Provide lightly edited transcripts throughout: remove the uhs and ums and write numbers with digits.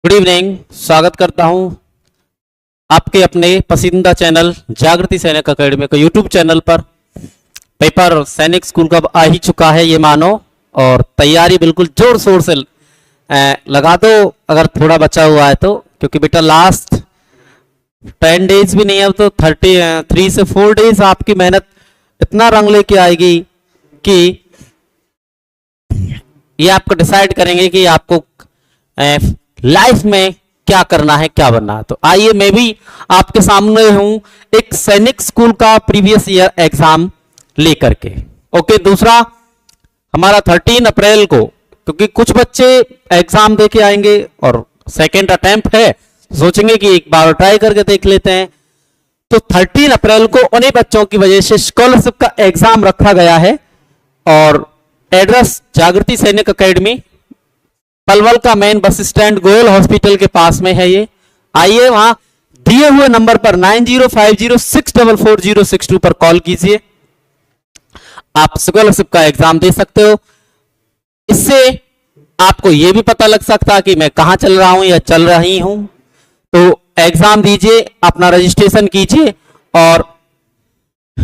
Good evening. स्वागत करता हूं आपके अपने पसंदीदा चैनल जागृति सैनिक अकेडमी का यूट्यूब चैनल पर। पेपर सैनिक स्कूल का आ ही चुका है ये मानो, और तैयारी बिल्कुल जोर शोर से लगा दो अगर थोड़ा बचा हुआ है तो, क्योंकि बेटा लास्ट 10 डेज भी नहीं है तो 3 से 4 डेज आपकी मेहनत इतना रंग लेके आएगी कि ये आपको डिसाइड करेंगे कि आपको लाइफ में क्या करना है, क्या बनना है। तो आइए मैं भी आपके सामने हूं एक सैनिक स्कूल का प्रीवियस ईयर एग्जाम लेकर के। ओके, दूसरा हमारा 13 अप्रैल को, क्योंकि कुछ बच्चे एग्जाम देके आएंगे और सेकेंड अटेम्प्ट है, सोचेंगे कि एक बार ट्राई करके देख लेते हैं। तो 13 अप्रैल को उन्हीं बच्चों की वजह से स्कॉलरशिप का एग्जाम रखा गया है, और एड्रेस जागृति सैनिक अकेडमी, पलवल का main bus stand, Goyal hospital के पास में है ये। आइए वहां दिए हुए नंबर पर 9050644062 पर कॉल कीजिए, आप स्कॉलरशिप का एग्जाम दे सकते हो। इससे आपको यह भी पता लग सकता है कि मैं कहां चल रहा हूं या चल रही हूं। तो एग्जाम दीजिए, अपना रजिस्ट्रेशन कीजिए, और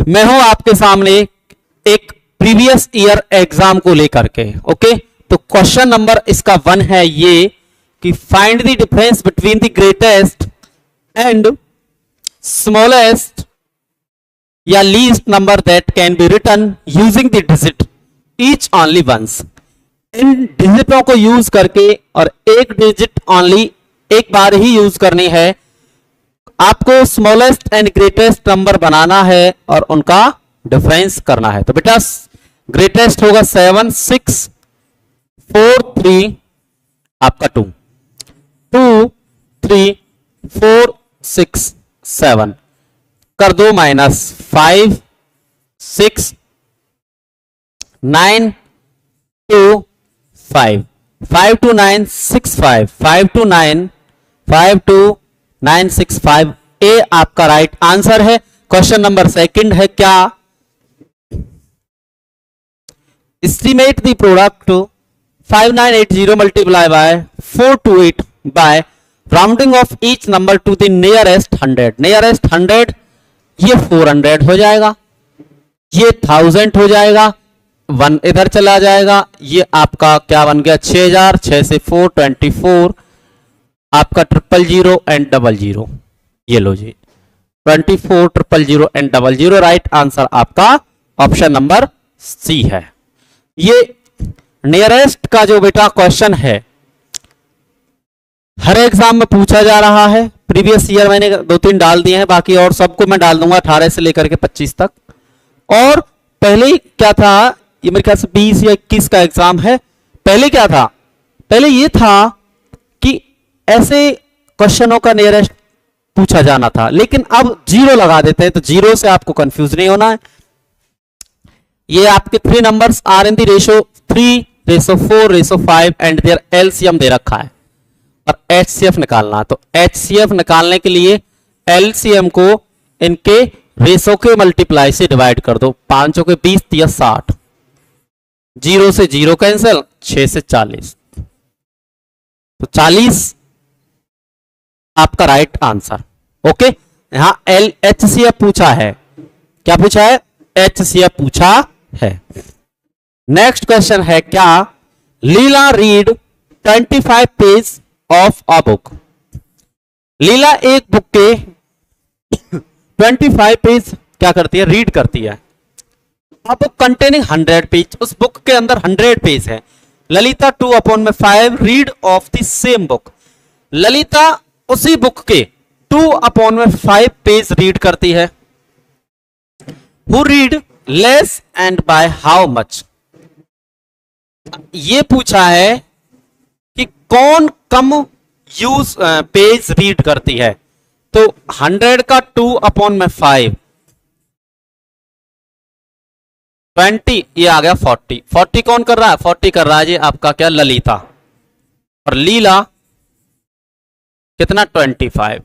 मैं हूं आपके सामने एक प्रीवियस ईयर एग्जाम को लेकर के। ओके, तो क्वेश्चन नंबर इसका 1 है ये कि find the difference between the greatest and smallest या least number that can be written using the digit each only once. इन डिजिटों को यूज करके, और एक डिजिट ओनली एक बार ही यूज करनी है, आपको स्मॉलेस्ट एंड ग्रेटेस्ट नंबर बनाना है और उनका डिफरेंस करना है। तो बेटा ग्रेटेस्ट होगा 7 6 4 3 आपका 2 2 3 4 6 7 कर दो माइनस 5 6 9 2 5 5 2 9 6 5 5 2 9 5 2 9 6 5 ए आपका राइट आंसर है। क्वेश्चन नंबर 2 है क्या, estimate the product 5980 multiply by 428 by rounding of each number to the nearest 100। nearest 100 ये 400 हो जाएगा, ये 1000 हो जाएगा, 1 इधर चला जाएगा, ये आपका क्या बन गया 6000, 6 से 4 24, आपका 000 एंड 00। ये लो जी 24 000 एंड 00। राइट आंसर आपका ऑप्शन नंबर सी है। ये नियरेस्ट का जो बेटा क्वेश्चन है हर एग्जाम में पूछा जा रहा है। प्रीवियस ईयर मैंने 2-3 डाल दिए हैं, बाकी और सबको मैं डाल दूंगा 18 से लेकर के 25 तक। और पहले क्या था, ये मेरे ख्याल से 20 या 21 का एग्जाम है। पहले क्या था, पहले ये था कि ऐसे क्वेश्चनों का नियरेस्ट पूछा जाना था, लेकिन अब 0 लगा देते हैं, तो 0 से आपको कंफ्यूज नहीं होना है। ये आपके 3 numbers are in the ratio 3 ratio 4 ratio 5 and their LCM दे रखा है, और एचसीएफ निकालना। तो एचसीएफ निकालने के लिए एलसीएम को इनके रेशो के मल्टीप्लाई से डिवाइड कर दो। 5 के 20 या 60, 0 से 0 कैंसिल, 6 से 40, तो 40 आपका राइट आंसर। ओके, यहां एचसीएफ पूछा है, क्या पूछा है, एचसीएफ पूछा है। नेक्स्ट क्वेश्चन है क्या, Leela read 25 page of a book. Leela एक बुक के 25 पेज क्या करती है, रीड करती है। अ बुक कंटेनिंग 100 पेज, उस बुक के अंदर 100 पेज है। Lalita 2/5 read of the same book. Lalita उसी बुक के 2/5 पेज रीड करती है। Who read less and by how much? ये पूछा है कि कौन कम यूज पेज रीड करती है। तो 100 का 2/5 20, ये आ गया 40। 40 कौन कर रहा है, 40 कर रहा है जी आपका क्या, ललिता। और लीला कितना 25,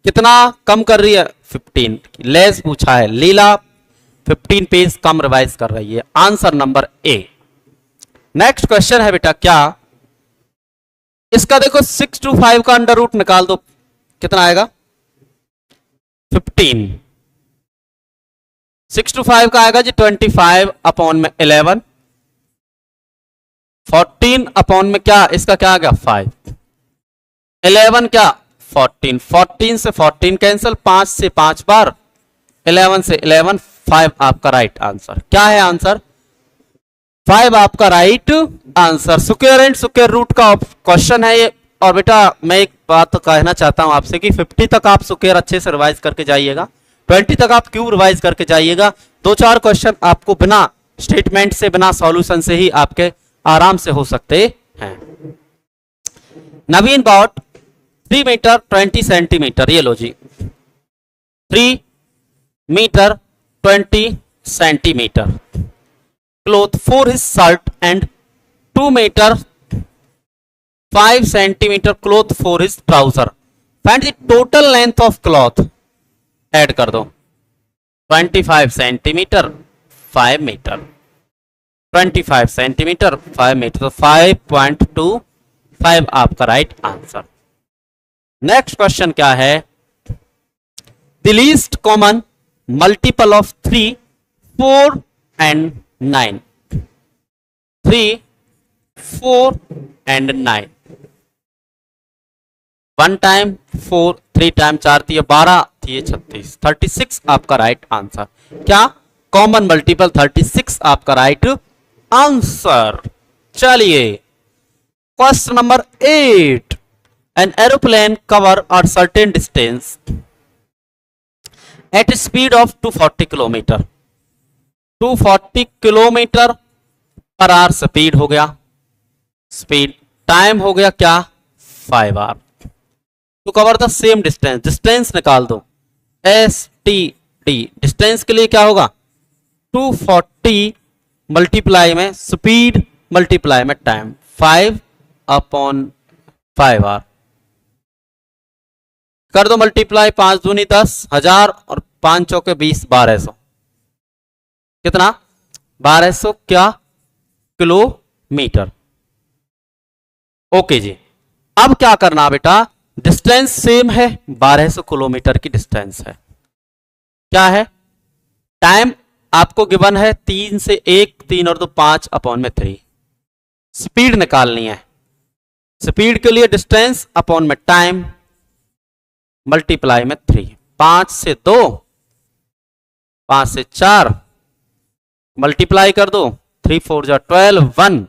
कितना कम कर रही है 15। लेस पूछा है, लीला 15 पेज कम रिवाइज कर रही है। Answer number A. Next question है बेटा क्या, इसका देखो 6 to 5 का अंडर रूट निकाल दो, कितना आएगा 15। 6 to 5 का आएगा जी 25 अपॉन में 11, 14 अपॉन में क्या इसका क्या आ गया 5, 11 क्या 14, 14 से 14 कैंसिल, 5 से 5 बार, 11 से 11, 5 आपका राइट आंसर। क्या है आंसर 5 आपका right answer. Square and square root का क्वेश्चन है ये। और बेटा मैं एक बात कहना चाहता हूं आपसे कि 50 तक आप स्क्वायर अच्छे से रिवाइज करके जाइएगा, 20 तक आप क्यूब रिवाइज करके जाइएगा। 2-4 क्वेश्चन आपको बिना स्टेटमेंट से बिना सॉल्यूशन से ही आपके आराम से हो सकते हैं। नवीन बॉट 3 मीटर 20 सेंटीमीटर, ये लो जी 3 metre 20 centimetre cloth for his shirt and 2 meter 5 centimeter cloth for his trouser. Find the total length of cloth. Add कर दो 25 सेंटीमीटर 5 मीटर, 25 सेंटीमीटर 5 मीटर, तो 5.25 आपका राइट आंसर। नेक्स्ट क्वेश्चन क्या है, the least common multiple of 3, 4 and 9, 3, 4 and 9, 1 time 4, 3 time 4 थी 12 थी 36, 36 आपका right answer. क्या कॉमन मल्टीपल 36 आपका राइट आंसर। चलिए question number 8, an aeroplane cover a certain distance at speed of 240 kilometre, 240 kilometre per hour speed हो गया, speed time हो गया क्या 5 hour, to cover the same distance, distance निकाल दो एस टी डी, डिस्टेंस के लिए क्या होगा 240 मल्टीप्लाई में स्पीड मल्टीप्लाई में टाइम, 5/5 आवर कर दो मल्टीप्लाई, 5 दूनी 10 1000 और 5 चौके 20, 1200, कितना 1200 क्या किलोमीटर। ओके जी, अब क्या करना बेटा, डिस्टेंस सेम है 1200 किलोमीटर की डिस्टेंस है, क्या है टाइम आपको गिवन है 3 से 1, 3 और 2 5/3, स्पीड निकालनी है, स्पीड के लिए डिस्टेंस अपॉन में टाइम मल्टीप्लाई में 3, 5 से 2, 5 से 4 मल्टीप्लाई कर दो, 3 4 जा 12, 1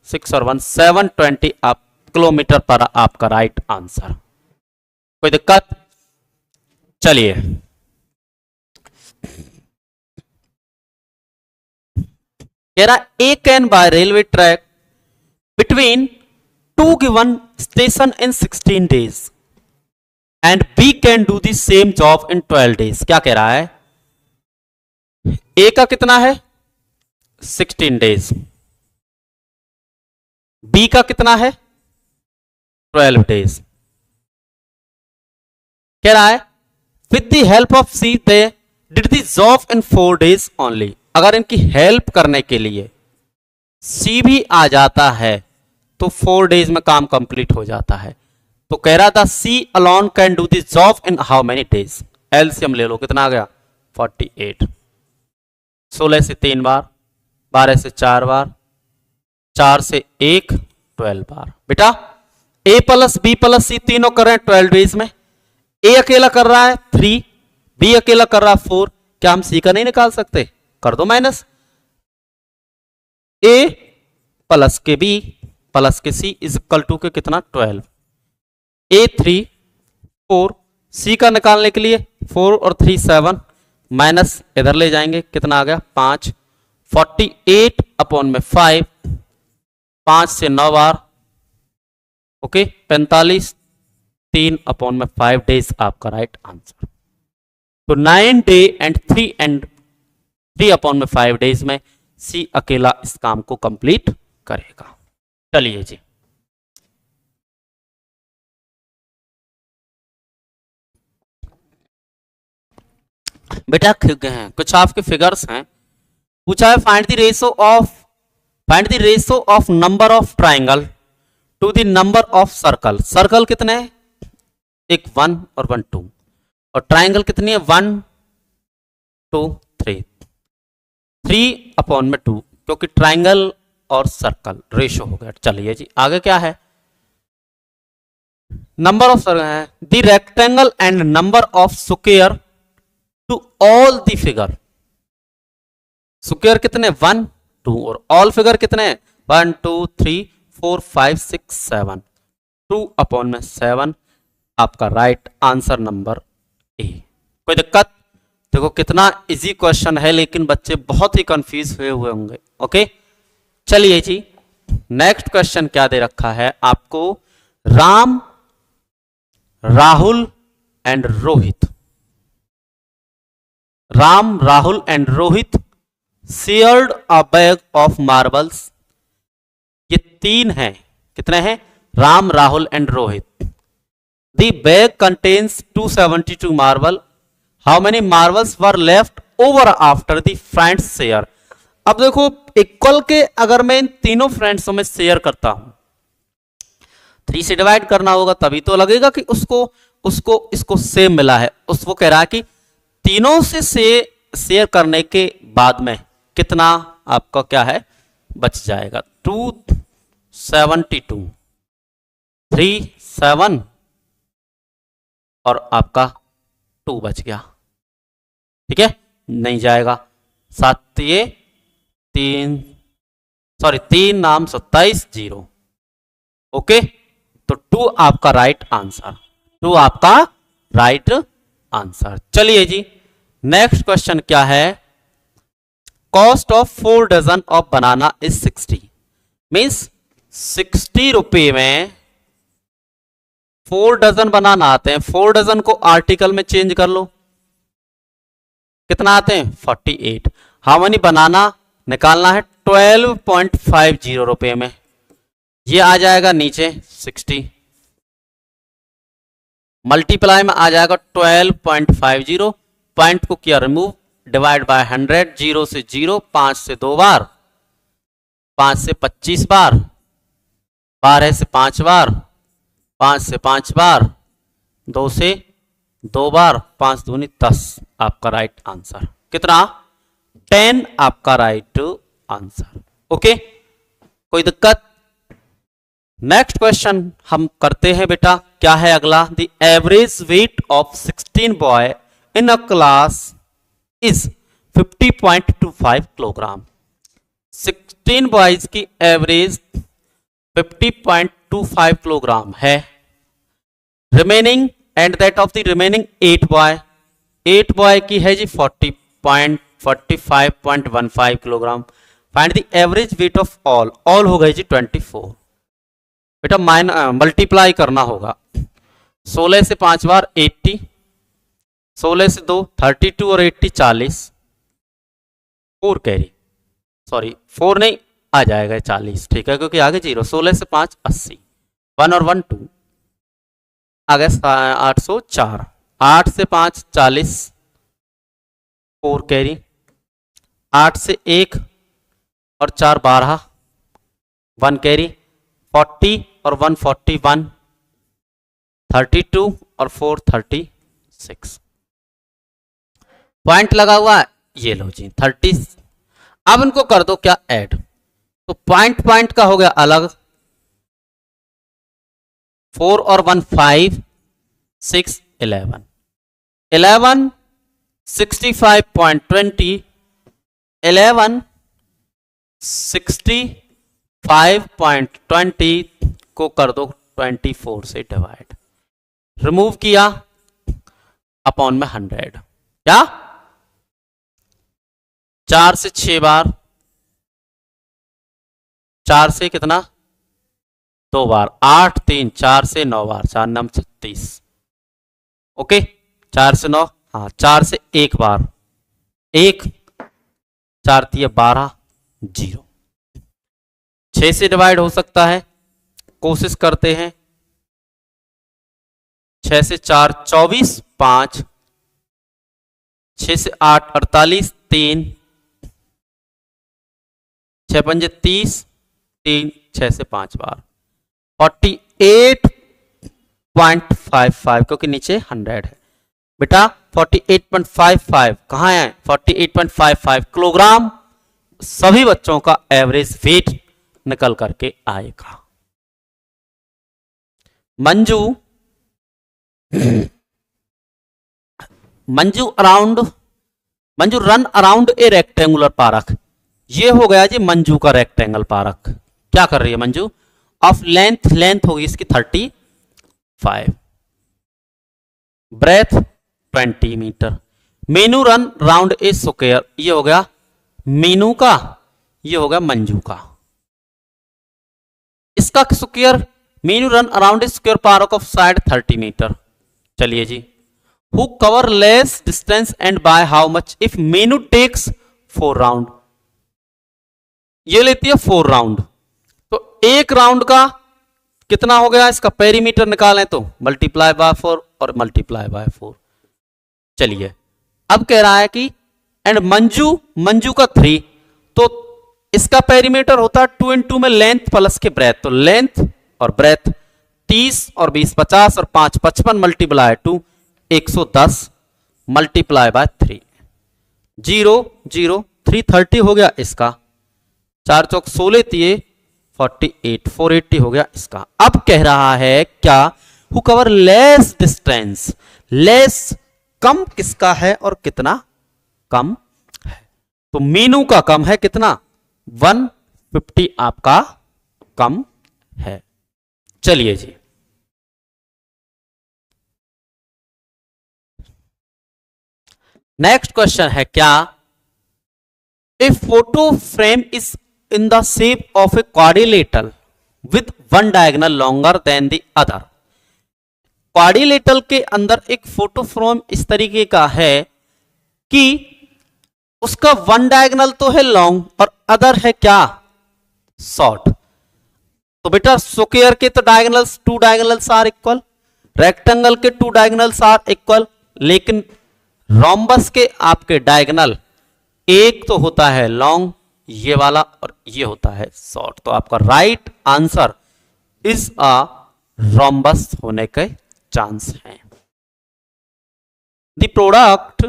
6 और 1 7, 20 आप किलोमीटर पर आपका राइट आंसर। कोई दिक्कत? चलिए कह रहा A can buy railway track between 2 given station in 16 days and B can do the same job in 12 days। क्या कह रहा है, ए का कितना है 16 days, बी का कितना है 12 days। कह रहा है with the help of she they did the job in 4 days only. अगर इनकी हेल्प करने के लिए सी भी आ जाता है तो 4 days में काम कंप्लीट हो जाता है। तो कह रहा था she alone can do this job in how many days. LCM ले लो, कितना आ गया 48, 16 से 3 बार, 12 से 4 बार, 4 से 1 12 बार। बेटा ए प्लस बी प्लस सी तीनों कर रहे हैं 12 डेज में, ए अकेला कर रहा है 3, बी अकेला कर रहा है 4, क्या हम सी का नहीं निकाल सकते? कर दो माइनस, ए प्लस के बी प्लस के सी इज इक्वल टू के कितना 12, ए 3 4, सी का निकालने के लिए 4 और 3 7, माइनस इधर ले जाएंगे, कितना आ गया 5, 48 अपॉन में 5, 5 से 9 बार, ओके 45, 3 अपॉन में 5 डेज आपका राइट आंसर। तो 9 डे एंड 3 अपॉन में 5 डेज में सी अकेला इस काम को कंप्लीट करेगा। चलिए जी बेटा कुछ आपके फिगर्स हैं, पूछा है find the ratio of number of triangle to the number of circle, circle कितने हैं, एक 1 और 1 2, और ट्राइंगल कितनी है 1 2 3, 3/2, क्योंकि ट्राइंगल और सर्कल रेशो हो गया। चलिए जी आगे क्या है, नंबर ऑफ सर्कल है the rectangle and number of square to all the figure, square कितने 1 2 और ऑल फिगर कितने 1 2 3 4 5 6 7, 2/7 आपका राइट आंसर नंबर ए। कोई दिक्कत, देखो कितना इजी क्वेश्चन है, लेकिन बच्चे बहुत ही कंफ्यूज हुए होंगे। ओके चलिए जी नेक्स्ट क्वेश्चन क्या दे रखा है आपको, Ram Rahul and Rohit, Ram Rahul and Rohit shared a bag of marbles, ये तीन हैं, कितने हैं Ram Rahul and Rohit, the bag contains 272 marble, how many marbles were left over after the friends share. अब देखो इक्वल के अगर मैं इन तीनों फ्रेंड्सों में शेयर करता हूं, 3 से डिवाइड करना होगा तभी तो लगेगा कि उसको इसको सेम मिला है। उसको कह रहा है कि तीनों से शेयर करने के बाद में कितना आपका क्या है बच जाएगा, 272, 3 7 और आपका 2 बच गया, ठीक है नहीं जाएगा, 7 ये 3 नाम 27 0। ओके तो 2 आपका राइट आंसर, 2 आपका राइट आंसर। चलिए जी नेक्स्ट क्वेश्चन क्या है, cost of 4 dozen of banana is 60, means 60 रुपए में 4 डजन बनाना आते हैं, 4 डजन को आर्टिकल में चेंज कर लो, कितना आते हैं 48, हाउ मेनी बनाना निकालना है 12.50 रुपए में, ये आ जाएगा नीचे 60, मल्टीप्लाई में आ जाएगा 12.50, पॉइंट को किया रिमूव, डिवाइड बाय 100, 0 से 0, 5 से 2 बार, 5 से 25 बार, 12 से 5 बार, 5 से 5 बार, 2 से 2 बार, 5 दूनी 10 आपका राइट आंसर, कितना 10 आपका राइट आंसर। ओके कोई दिक्कत, नेक्स्ट क्वेश्चन हम करते हैं बेटा, क्या है अगला, the average weight of 16 boy in a class is 50.25 kilogram, 16 boys की एवरेज 50.25 किलोग्राम है, remaining and that of the remaining 8 boy, 8 boy की है जी 45.15 kilogram, find the average weight of all, all हो गए जी 24, बेटा मल्टीप्लाई करना होगा, 16 से 5 बार 80, 16 से 2 32 और 80 40, 4 कैरी, सॉरी 4 नहीं आ जाएगा 40, ठीक है क्योंकि आगे 0, 16 से 5 80, 1 और 1 2, आगे 804, 8 से 5 40, 4 कैरी, 8 से 1 और 4 12, 1 कैरी, 40 और 1 41, 32 और 4 36, पॉइंट लगा हुआ है, ये लो जी 30, अब इनको कर दो क्या ऐड, तो पॉइंट पॉइंट का हो गया अलग, 4 और 1 5 6 11, 11 65.20, 11 65.20 को कर दो 24 से डिवाइड, रिमूव किया अपॉन में 100, क्या 4 से 6 बार, 4 से कितना 2 बार, 8 3, 4 से 9 बार, 4 9 36, ओके 4 से 9, हाँ 4 से 1 बार 1, 4 3 12 0, 6 से डिवाइड हो सकता है, कोशिश करते हैं, 6 से 4 24, 5, 6 से 8 48, 3, 6 पंजे 30, 3 6 से 5 बार, 48.55 क्योंकि नीचे 100 है बेटा। 48.55 कहाँ है? 48.55 किलोग्राम सभी बच्चों का एवरेज वेट निकल करके आएगा। मंजू रन अराउंड ए रेक्टेंगुलर पार्क। ये हो गया जी मंजू का रेक्टेंगल पार्क। क्या कर रही है मंजू? ऑफ लेंथ होगी इसकी 35, breadth 20 metre. Meenu run round a square. ये हो गया मीनू का, ये हो गया मंजू का। इसका square, Meenu run around a square park of side 30 metre. चलिए जी, who cover less distance and by how much if Meenu takes 4 round. ये लेती है 4 राउंड, तो एक राउंड का कितना हो गया? इसका पेरीमीटर निकालें तो मल्टीप्लाई बाय 4 और मल्टीप्लाई बाय 4। चलिए अब कह रहा है कि एंड मंजू का 3, तो इसका पेरीमीटर होता है 2 × 2 में लेंथ प्लस के ब्रेथ, तो लेंथ और ब्रेथ 30 और 20 50 और 5 55 मल्टीप्लाई 2 110 मल्टीप्लाई बाय 3 0 0 330 हो गया इसका। 4 चौक 16 तिये 48 480 हो गया इसका। अब कह रहा है क्या? Who cover less distance. Less कम किसका है और कितना कम है? तो मीनू का कम है कितना? 150 आपका कम है। चलिए जी, नेक्स्ट क्वेश्चन है क्या? A photo frame is in the shape of a quadrilateral with one diagonal longer than the other. Quadrilateral के अंदर एक फोटो फ्रेम इस तरीके का है कि उसका वन डायगोनल तो है लॉन्ग और अदर है क्या? शॉर्ट। तो बेटा स्क्वायर के तो diagonals 2 diagonals are equal, rectangle के 2 डायगोनल्स आर इक्वल, लेकिन रोम्बस के आपके डायगोनल एक तो होता है लॉन्ग ये वाला और ये होता है शॉर्ट। तो आपका right answer is a rhombus होने के चांस है। The product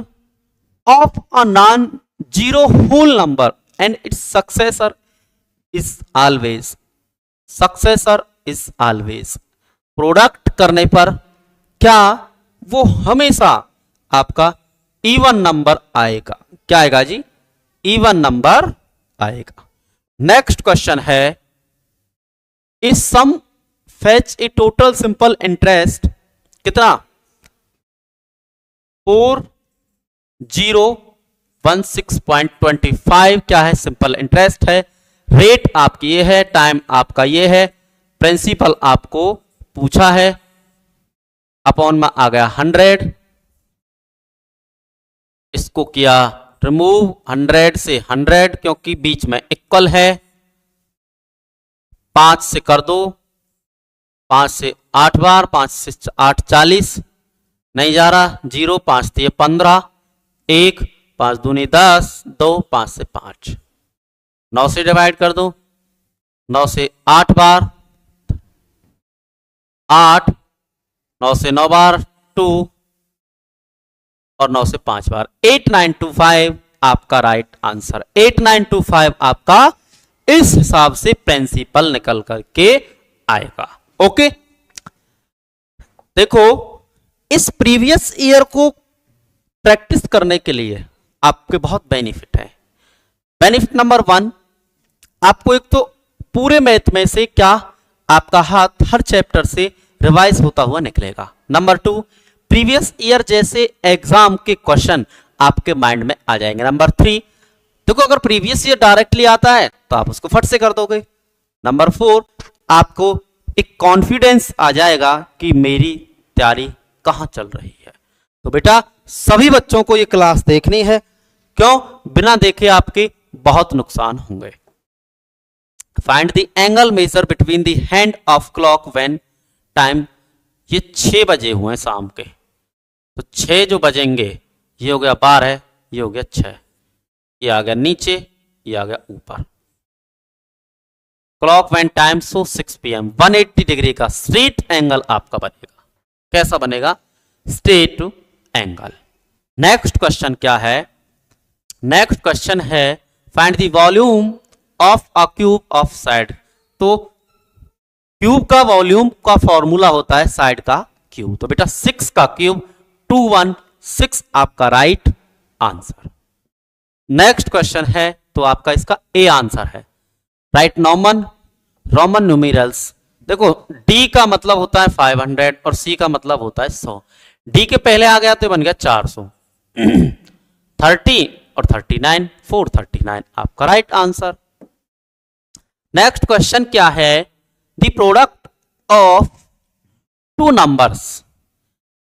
of a non zero whole number and its successor is always. Product करने पर क्या वो हमेशा आपका इवन नंबर आएगा? क्या आएगा जी? इवन नंबर आएगा। नेक्स्ट क्वेश्चन है, इस सम फेच ए टोटल सिंपल इंटरेस्ट कितना? 4016.25 क्या है? सिंपल इंटरेस्ट है। रेट आपकी ये है, टाइम आपका ये है, प्रिंसिपल आपको पूछा है, अपॉन में आ गया 100, इसको किया रिमूव 100 से 100 क्योंकि बीच में इक्वल है। 5 से कर दो, 5 से 8 बार, 5 से 8 40 नहीं जा रहा, 0 5 से 15, 1 5 दूनी 10, 2 5 से 5, 9 से डिवाइड कर दो, 9 से 8 बार 8, 9 से 9 बार 2 और 9 से 5 बार 8925 आपका राइट आंसर। 8925 आपका इस हिसाब से प्रिंसिपल निकल करके आएगा। ओके, देखो इस प्रीवियस ईयर को प्रैक्टिस करने के लिए आपके बहुत बेनिफिट है। बेनिफिट नंबर 1, आपको एक तो पूरे मैथ में से क्या आपका हाथ हर चैप्टर से रिवाइज होता हुआ निकलेगा। नंबर 2, प्रीवियस ईयर जैसे एग्जाम के क्वेश्चन आपके माइंड में आ जाएंगे। नंबर 3, देखो अगर प्रीवियस ईयर डायरेक्टली आता है तो आप उसको फट से कर दोगे। नंबर 4, आपको एक कॉन्फिडेंस आ जाएगा कि मेरी तैयारी कहां चल रही है। तो बेटा सभी बच्चों को ये क्लास देखनी है, क्यों? बिना देखे आपके बहुत नुकसान होंगे। Find the angle measure between the hand of clock when time, ये 6 बजे हुए शाम के, तो 6 जो बजेंगे ये हो गया 12, ये हो गया 6, ये आ गया नीचे, ये आ गया ऊपर। Clock when time so 6 PM 180 degree का स्ट्रेट एंगल आपका बनेगा। कैसा बनेगा? Straight angle. नेक्स्ट क्वेश्चन क्या है? नेक्स्ट क्वेश्चन है find the volume of a cube of side. तो क्यूब का वॉल्यूम का फॉर्मूला होता है साइड का क्यूब। तो बेटा 6 का क्यूब 216 आपका राइट आंसर। नेक्स्ट क्वेश्चन है तो आपका इसका ए आंसर है। Right Roman numerals. देखो डी का मतलब होता है 500 और सी का मतलब होता है 100। डी के पहले आ गया तो बन गया 400 30 और 39 439 आपका राइट आंसर। नेक्स्ट क्वेश्चन क्या है? The product of two numbers,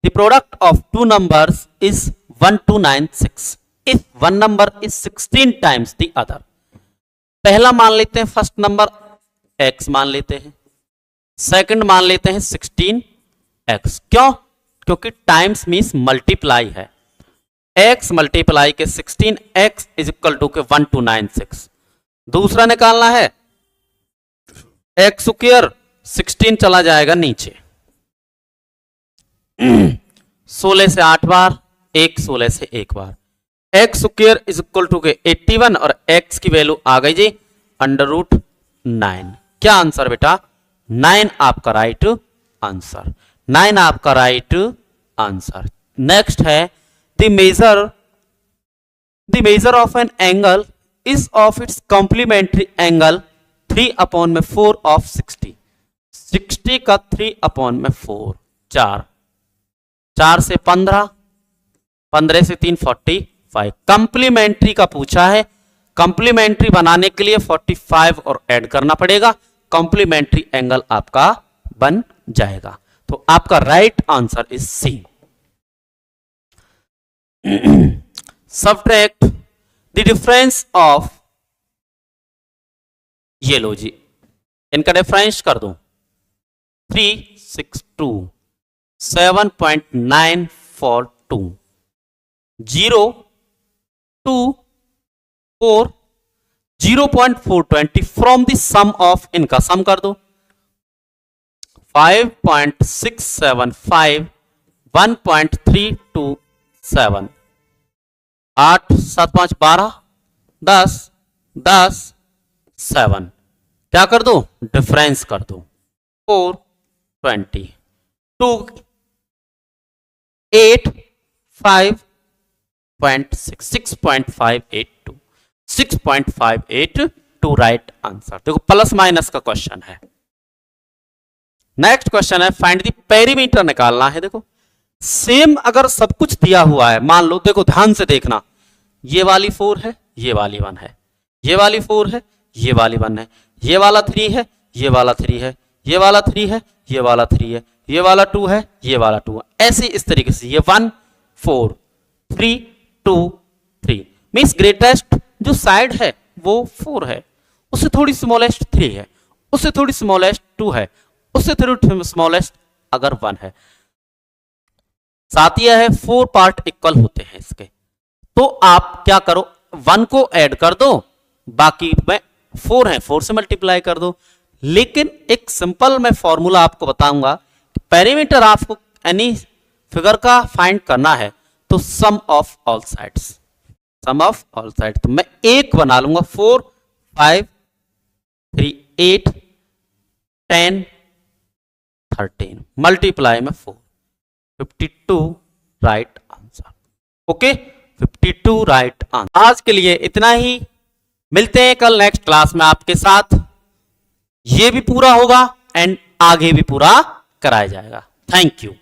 the product of two numbers is 1296 if one number is 16 times the other. पहला मान लेते हैं फर्स्ट नंबर x मान लेते हैं, सेकंड मान लेते हैं 16x। क्यों? क्योंकि टाइम्स मींस मल्टीप्लाई है। x मल्टीप्लाई के 16x इज इक्वल टू के 1296। दूसरा निकालना है x स्क्वायर 16 चला जाएगा नीचे 16 से 8 बार, 1 16 से 1 बार। x square is equal to के 81 और x की वैल्यू आ गई जी √9। क्या आंसर बेटा? 9 आपका राइट आंसर। 9 आपका राइट आंसर। नेक्स्ट है the measure of an angle is of its complementary angle 3/4 of 60। 60 का 3/4 4 से 15, 15 से 3 45। कंप्लीमेंट्री का पूछा है। कंप्लीमेंट्री बनाने के लिए 45 और ऐड करना पड़ेगा, कंप्लीमेंट्री एंगल आपका बन जाएगा। तो आपका right answer is C. Subtract the difference of, ये लो जी इनका डिफरेंस कर दो 362 7.942 0 2 4 0.420 फ्रॉम द सम ऑफ, इनका सम कर दो 5.675 1.327 8 7 5 12 10 10 7। क्या कर दो? डिफरेंस कर दो 420 2 8 5.6 6.582 राइट आंसर। देखो प्लस माइनस का क्वेश्चन है। नेक्स्ट क्वेश्चन है फाइंड द पेरीमीटर निकालना है। देखो सेम अगर सब कुछ दिया हुआ है, मान लो देखो ध्यान से देखना, ये वाली 4 है, ये वाली 1 है, ये वाली 4 है, ये वाली 1 है, ये वाला 3 है, ये वाला 3 है, ये वाला 3 है, ये वाला 3 है, ये वाला 2 है, ये वाला 2 है, ऐसे इस तरीके से ये 1 4 3 2 3 मीन्स ग्रेटेस्ट जो साइड है वो 4 है, उससे थोड़ी स्मॉलेस्ट 3 है, उससे थोड़ी स्मॉलेस्ट 2 है, उससे थोड़ी स्मॉलेस्ट अगर 1 है। साथ ही है 4 पार्ट इक्वल होते हैं इसके। तो आप क्या करो 1 को ऐड कर दो, बाकी में 4 है 4 से मल्टीप्लाई कर दो। लेकिन एक सिंपल मैं फॉर्मूला आपको बताऊंगा, पेरीमीटर आपको एनी फिगर का फाइंड करना है तो sum of all sides, sum of all side. तो मैं एक बना लूंगा 4 5 3 8 10 13 मल्टीप्लाई में 4 52 right answer. Okay 52 right answer. आज के लिए इतना ही, मिलते हैं कल नेक्स्ट क्लास में आपके साथ। ये भी पूरा होगा एंड आगे भी पूरा कराया जाएगा। Thank you.